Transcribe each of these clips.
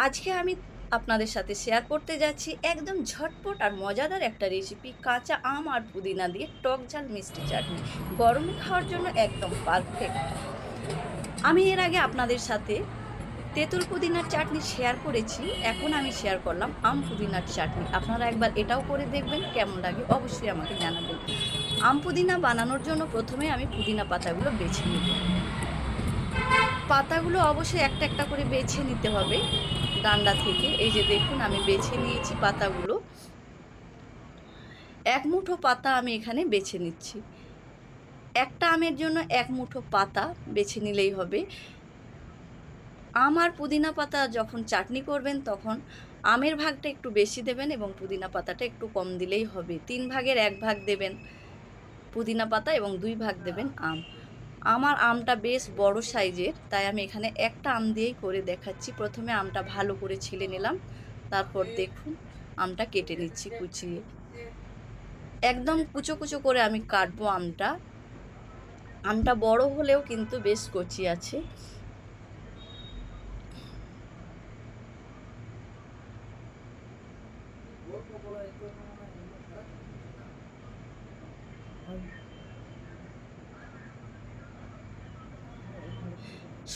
আজকে আমি আপনাদের সাথে শেয়ার করতে যাচ্ছি একদম ঝটপট আর মজাদার একটা রেসিপি, কাঁচা আম আর পুদিনা দিয়ে টক ঝাল মিষ্টি চাটনি। গরমে খাওয়ার জন্য একদম পারফেক্ট। আমি এর আগে আপনাদের সাথে তেঁতুল পুদিনার চাটনি শেয়ার করেছি, এখন আমি শেয়ার করলাম আম পুদিনার চাটনি। আপনারা একবার এটাও করে দেখবেন, কেমন লাগে অবশ্যই আমাকে জানাবেন। আম পুদিনা বানানোর জন্য প্রথমে আমি পুদিনা পাতাগুলো বেছে নেব। পাতাগুলো অবশ্যই একটা একটা করে বেছে নিতে হবে ডান্ডা থেকে। এই যে দেখুন, আমি বেছে নিয়েছি পাতাগুলো। এক মুঠো পাতা আমি এখানে বেছে নিচ্ছি। একটা আমের জন্য এক মুঠো পাতা বেছে নিলেই হবে। আম আর পুদিনা পাতা যখন চাটনি করবেন তখন আমের ভাগটা একটু বেশি দেবেন এবং পুদিনা পাতাটা একটু কম দিলেই হবে। 3 ভাগের 1 ভাগ দেবেন পুদিনা পাতা এবং 2 ভাগ দেবেন আম। আমার আমটা বেশ বড় সাইজের, তাই আমি এখানে একটা আম দিয়েই করে দেখাচ্ছি। প্রথমে আমটা ভালো করে ছিলে নিলাম, তারপর দেখুন আমটা কেটে নিচ্ছি কুচিয়ে। একদম কুচো কুচো করে আমি কাটবো আমটা। আমটা বড় হলেও কিন্তু বেশ কচি আছে।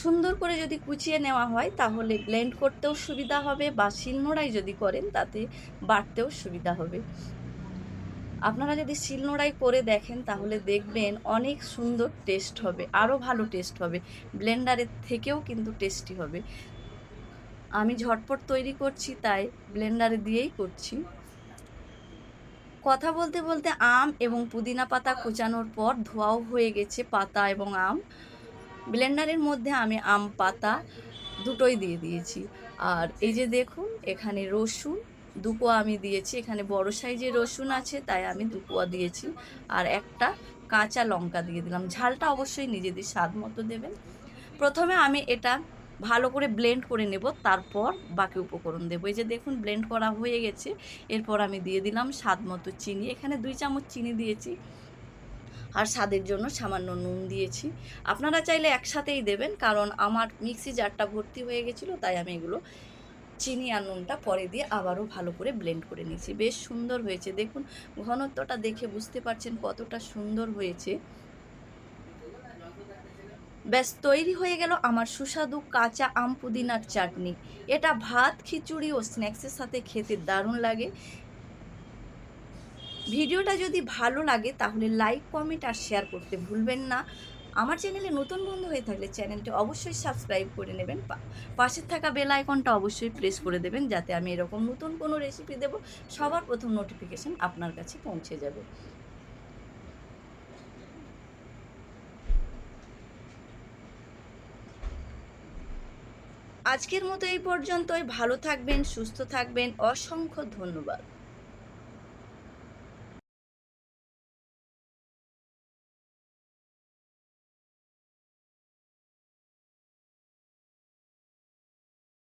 সুন্দর করে যদি কুচিয়ে নেওয়া হয় তাহলে ব্লেন্ড করতেও সুবিধা হবে, বা শিলনোড়ায় যদি করেন তাতে বাটতেও সুবিধা হবে। আপনারা যদি শিলনোড়ায় করে দেখেন তাহলে দেখবেন অনেক সুন্দর টেস্ট হবে, আরও ভালো টেস্ট হবে, ব্লেন্ডারের থেকেও কিন্তু টেস্টি হবে। আমি ঝটপট তৈরি করছি তাই ব্লেন্ডারে দিয়েই করছি। কথা বলতে বলতে আম এবং পুদিনা পাতা কুচানোর পর ধোয়াও হয়ে গেছে পাতা এবং আম। ব্লেন্ডারের মধ্যে আমি আম পাতা দুটোই দিয়ে দিয়েছি। আর এই যে দেখুন, এখানে রসুন 2 কোয়া আমি দিয়েছি। এখানে বড় সাইজের রসুন আছে তাই আমি 2 কোয়া দিয়েছি। আর একটা কাঁচা লঙ্কা দিয়ে দিলাম। ঝালটা অবশ্যই নিজেদের স্বাদ মতো দেবেন। প্রথমে আমি এটা ভালো করে ব্লেন্ড করে নেব, তারপর বাকি উপকরণ দেবো। এই যে দেখুন, ব্লেন্ড করা হয়ে গেছে। এরপর আমি দিয়ে দিলাম স্বাদ মতো চিনি। এখানে 2 চামচ চিনি দিয়েছি, আর স্বাদের জন্য সামান্য নুন দিয়েছি। আপনারা চাইলে একসাথেই দেবেন, কারণ আমার মিক্সি জারটা ভর্তি হয়ে গেছিলো তাই আমি এগুলো চিনি আর নুনটা পরে দিয়ে আবারও ভালো করে ব্লেন্ড করে নিয়েছি। বেশ সুন্দর হয়েছে, দেখুন ঘনত্বটা দেখে বুঝতে পারছেন কতটা সুন্দর হয়েছে। ব্যাস তৈরি হয়ে গেল আমার সুস্বাদু কাঁচা আম পুদিনার চাটনি। এটা ভাত, খিচুড়ি ও স্ন্যাক্সের সাথে খেতে দারুণ লাগে। ভিডিওটা যদি ভালো লাগে তাহলে লাইক, কমেন্ট আর শেয়ার করতে ভুলবেন না। আমার চ্যানেলে নতুন বন্ধু হয়ে থাকলে চ্যানেলটি অবশ্যই সাবস্ক্রাইব করে নেবেন। পাশে থাকা বেল আইকনটা অবশ্যই প্রেস করে দেবেন, যাতে আমি এরকম নতুন কোনো রেসিপি দেব সবার প্রথম নোটিফিকেশন আপনার কাছে পৌঁছে যাবে। আজকের মতো এই পর্যন্তই। ভালো থাকবেন, সুস্থ থাকবেন। অসংখ্য ধন্যবাদ।